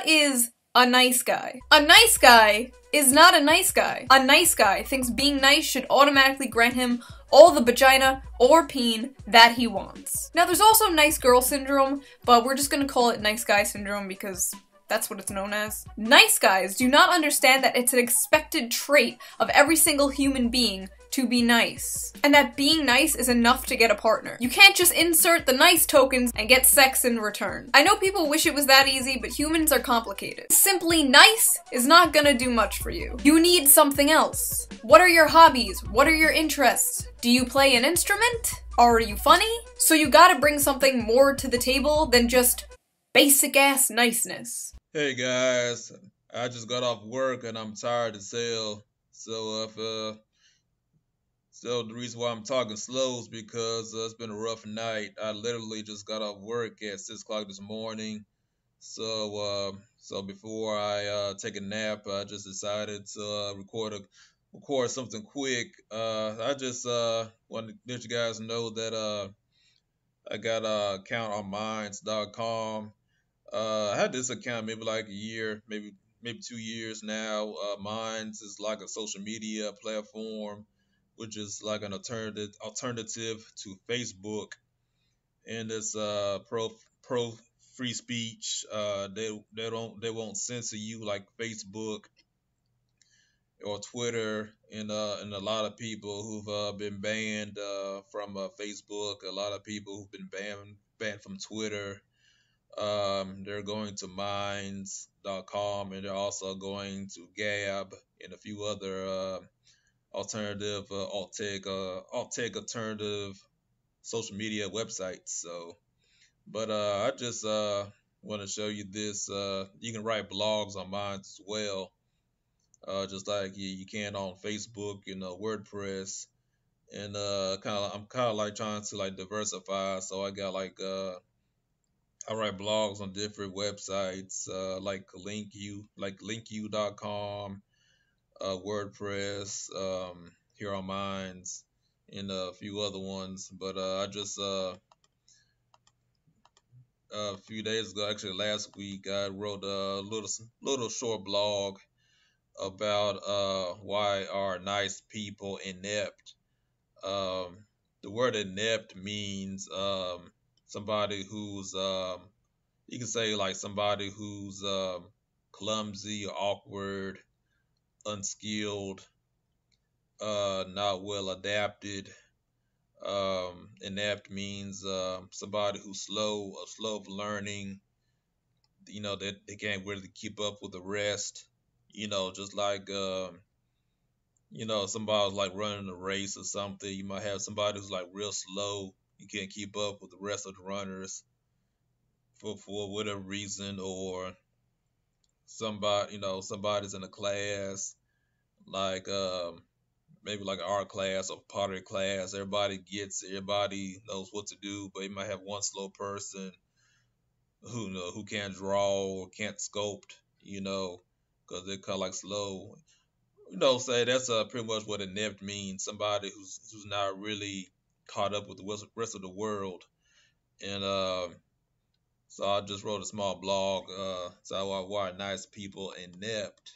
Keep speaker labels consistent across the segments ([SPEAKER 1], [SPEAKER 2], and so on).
[SPEAKER 1] is a nice guy? A nice guy is not a nice guy. A nice guy thinks being nice should automatically grant him all the vagina or peen that he wants. Now there's also nice girl syndrome, but we're just gonna call it nice guy syndrome because that's what it's known as. Nice guys do not understand that it's an expected trait of every single human being to be nice, and that being nice is enough to get a partner. You can't just insert the nice tokens and get sex in return. I know people wish it was that easy, but humans are complicated. Simply nice is not gonna do much for you. You need something else. What are your hobbies? What are your interests? Do you play an instrument? Are you funny? So you gotta bring something more to the table than just basic ass niceness.
[SPEAKER 2] Hey guys, I just got off work and I'm tired as hell. So the reason why I'm talking slow is because it's been a rough night. I literally just got off work at 6 o'clock this morning. So before I take a nap, I just decided to record something quick. I just want to let you guys know that I got an account on Minds.com. I had this account maybe like a year, maybe 2 years now. Minds is like a social media platform, which is like an alternative to Facebook, and it's pro free speech. They won't censor you like Facebook or Twitter, and a lot of people who've been banned from Facebook, a lot of people who've been banned from Twitter. They're going to Minds.com, and they're also going to Gab and a few other alternative alternative social media websites. I just want to show you this. You can write blogs on Minds as well, just like you can on Facebook, WordPress, and I'm kind of like trying to like diversify. So I got I write blogs on different websites, like linkyou.com, WordPress, here on Minds, and a few other ones. But I just a few days ago, actually last week, I wrote a little short blog about why are nice people inept. The word inept means somebody who's you can say like somebody who's clumsy, awkward, unskilled, not well adapted. Inept means somebody who's slow of learning. That they can't really keep up with the rest. Just like somebody's like running a race or something. You might have somebody who's like real slow. You can't keep up with the rest of the runners for whatever reason, or somebody's in a class like maybe like an art class or pottery class. Everybody knows what to do, but you might have one slow person who can't draw or can't sculpt, because they're kind of like slow. Say that's pretty much what inept means. Somebody who's not really caught up with the rest of the world. And so I just wrote a small blog. So why nice people inept.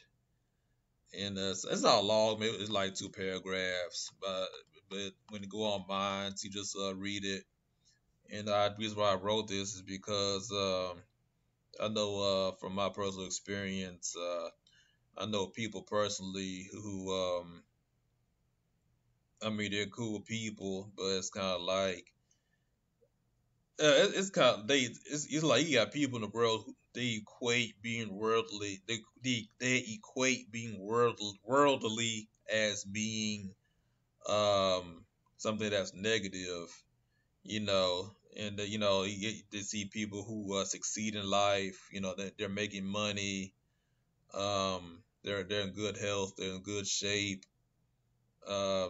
[SPEAKER 2] And it's not long. Maybe it's like 2 paragraphs. But when you go on Minds, you just read it. And the reason why I wrote this is because I know from my personal experience, I know people personally who, they're cool people, but it's kind of like, it's kind of it's like you got people in the world who they equate being worldly. They equate being worldly as being something that's negative, and they see people who succeed in life. That they're making money. They're in good health. They're in good shape.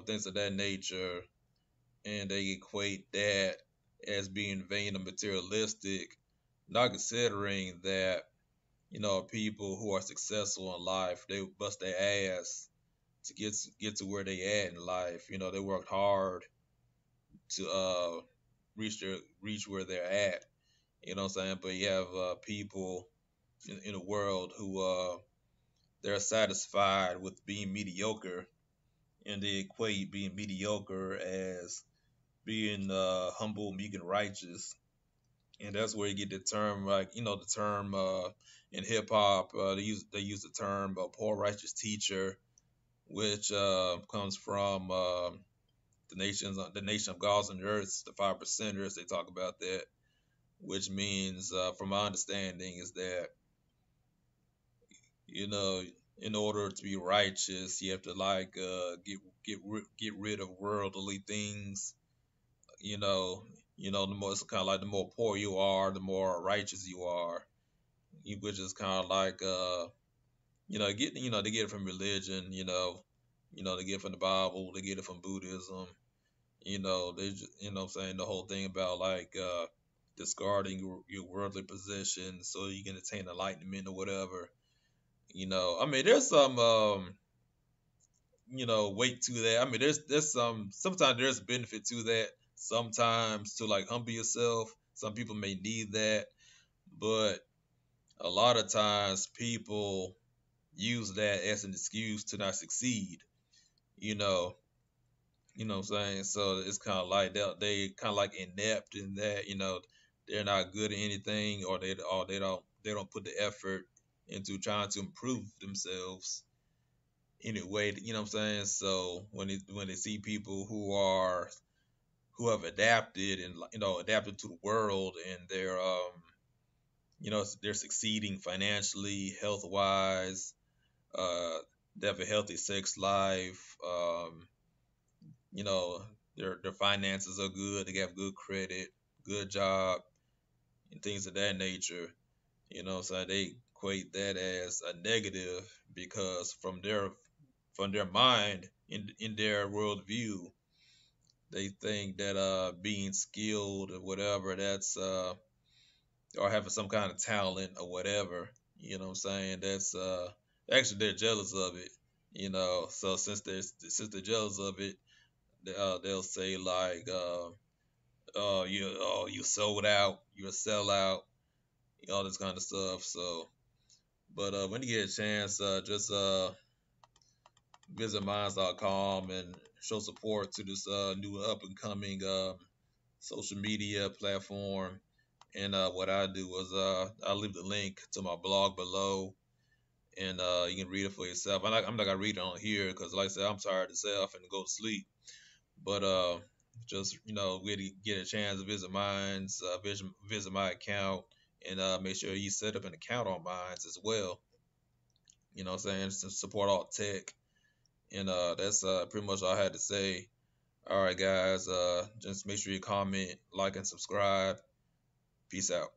[SPEAKER 2] Things of that nature, and they equate that as being vain and materialistic, not considering that people who are successful in life, they bust their ass to get to where they at in life. They worked hard to reach where they're at. You know what I'm saying? But you have people in the world who they're satisfied with being mediocre, and they equate being mediocre as being humble, meek, and righteous. And that's where you get the term, like the term in hip hop, they use the term poor righteous teacher, which comes from the nation of gods and earths, the 5%ers. They talk about that, which means, from my understanding, is that you know in order to be righteous, you have to like get rid of worldly things. You know, the more it's kind of like the more poor you are, the more righteous you are. Which is kind of like they get it from religion. They get it from the Bible, they get it from Buddhism. They just, what I'm saying, the whole thing about like discarding your worldly possessions so you can attain enlightenment or whatever. I mean, there's some weight to that. I mean, there's sometimes there's benefit to that. Sometimes to like humble yourself. Some people may need that, but a lot of times people use that as an excuse to not succeed. You know, what I'm saying. So it's kind of like they kind of like inept in that. They're not good at anything, or they don't put the effort into trying to improve themselves anyway. You know what I'm saying. So when they see people who have adapted and adapted to the world, and they're succeeding financially, health wise, they have a healthy sex life, you know their finances are good, they have good credit, good job, and things of that nature. So they equate that as a negative, because from their mind, in their worldview, they think that being skilled or whatever, that's or having some kind of talent or whatever, what I'm saying, that's actually they're jealous of it. So since they're jealous of it, they'll say like, you sold out, you're a sellout, all this kind of stuff. So, but when you get a chance, just visit minds.com and show support to this new up and coming social media platform. And what I do is I'll leave the link to my blog below, and you can read it for yourself. I'm not gonna read it on here because, like I said, I'm tired of self and go to sleep. But just really get a chance to visit Minds, visit my account, and make sure you set up an account on Minds as well. What I'm saying, to support all tech, and that's pretty much all I had to say. All right, guys, just make sure you comment, like, and subscribe. Peace out.